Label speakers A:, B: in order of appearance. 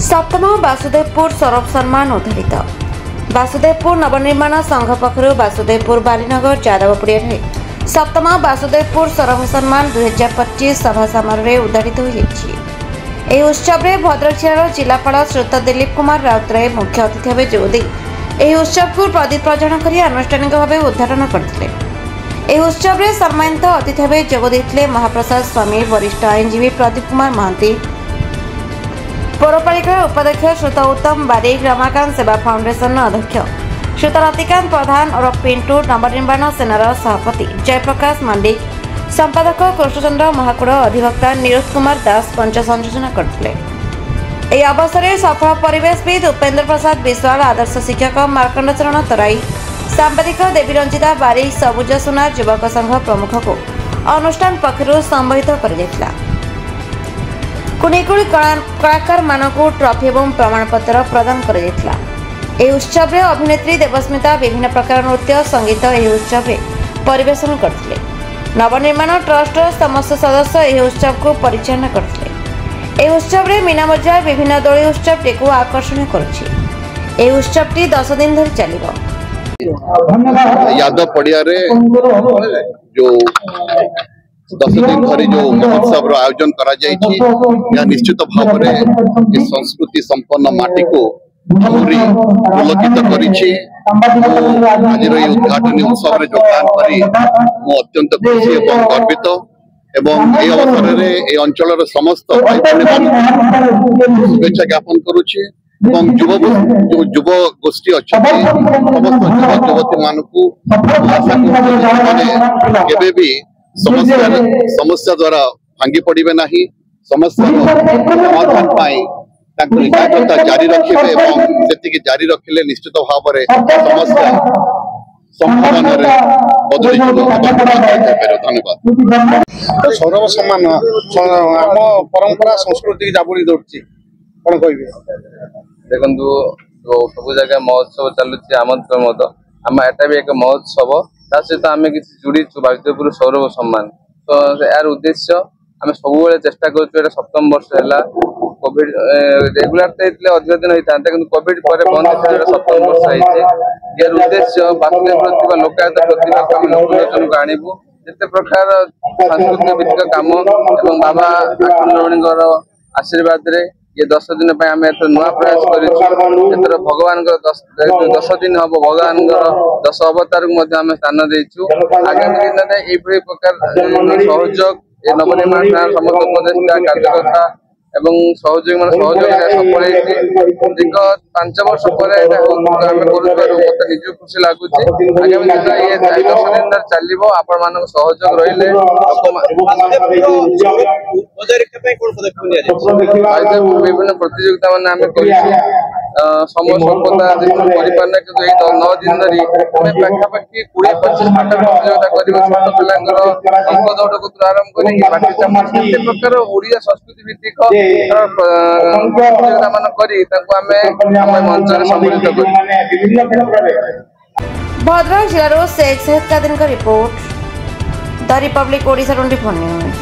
A: सप्तम वासुदेवपुर सौरभ सम्मान उद्घाटित। वासुदेवपुर नवनिर्माण संघ पक्षर वासुदेवपुर बालीनगर जादवपुरिया सप्तम वासुदेवपुर सौरभ सम्मान 2025 सभा समारोह उद्घाटित हो उत्सव में भद्रक जिलार जिलापाल श्रीयुत दिलीप कुमार राउतराय मुख्य अतिथि भाव जोदी उत्सव को प्रदीप प्रज्वलन कर आनुष्ठानिक भाव उद्घाटन करते। उत्सव में सम्मानित अतिथि भाव जोगदे महाप्रसाद स्वामी वरिष्ठ आईनजीवी प्रदीप कुमार महांती पौरपालिका उपाध्यक्ष श्रीयुत उत्तम बारिक रमाकांत सेवा फाउंडेशन अध्यक्ष श्रीयुत रतिकांत प्रधान और पिंटू नवनिर्माण सेनार सभापति जयप्रकाश मांडिक संपादक कृष्णचंद्र महाकुड़ अधिवक्ता नीरज कुमार दास पंच संयोजन करते। अवसर में सफल परिवेशविद उपेन्द्र प्रसाद विश्वाल आदर्श शिक्षक मार्कंड चरण तराई सांबादिक देवी रंजिता बारिक सबुज सुना युवक संघ प्रमुख को अनुष्ठान पक्षर संबोधित कर कुणीकुड़ी कलाकार मानकु ट्रॉफी और प्रमाणपत्र प्रदान कर उत्सव में अभिनेत्री देवस्मिता विभिन्न प्रकार नृत्य संगीत उत्सव में परिवेशन करते। नवनिर्माण ट्रस्ट समस्त सदस्य यह उत्सव को परिचालना करते। उत्सव में मीना बजार विभिन्न दोली उत्सव टी आकर्षण कर उत्सव 10 दिन धरी चलिबो।
B: यादव पड़िया जो 10 दिन धरी जो महोत्सव आयोजन करा यह निश्चित भाव में संस्कृति संपन्न माटी को आहरी पुलकित करिछि। आज उद्घाटन उत्सव में योगदान करी अत्यंत खुशी और गर्वित एवं ए अवसर में ए अंचल समस्त भाई भौणी शुभेच्छा ज्ञापन करुछि। युव गोष्ठी अच्छा समस्त युवक युवती मानकु केबे भी समस्या द्वारा भांगी पड़े ना समस्या समाधान एकाग्रता जारी रखिए जारी रखिले निश्चित भाव में समस्या समाधान बदली धन्यवाद।
C: सौरभ सम्मान आम परंपरा संस्कृति जाबुड़ी दौड़ी कौन कह
D: देखु जो सब जगह महोत्सव चलुची आमंत्रण मत आम एटा भी एक महोत्सव ता सहित आम किसी जुड़ीचु वासुदेवपुर सौरभ सम्मान तो यार उद्देश्य आम सब चेष्टा करूँ। 7म वर्ष है कोविड रेगुलर तो अधिक दिन होता है कि कोविड पर बंद 7म वर्ष है। यार उद्देश्य वासुदेव लोकायत प्रतिभा को आम लोकलोचन को आणबू जिते प्रकार सांस्कृतिक भित्तिक कम और बाबा आखंड आशीर्वाद रे ये 10 दिन आम नुआ प्रयास कर भगवान 10 दिन हम भगवान 10 अवतार को स्थान देचु। आगामी दिन में यही प्रकार सहयोग नवनिर्माण समस्त उपदेष्टा कार्यकर्ता एवं सहयोगी मान सहयोग सफल दीर्घ 5 वर्ष पर मत निज खुशी लगुच। आगामी दिन ये 10 दिन चलो आपण मान सहयोग रही विभिन्न प्रतियोगिता मान समय स्वल्पता करना कि 9 दिन धरी पाखापाखि 20-25 प्रतियोगिता कर छोट पिला अंक दौड़ को आरंभ कर प्रकार ओडिया संस्कृति भित्तिक प्रतियोगिता मान कर मंच सम्मिलित कर।
A: भद्रक जिलार शेख का report the Republic Odisha 24 news.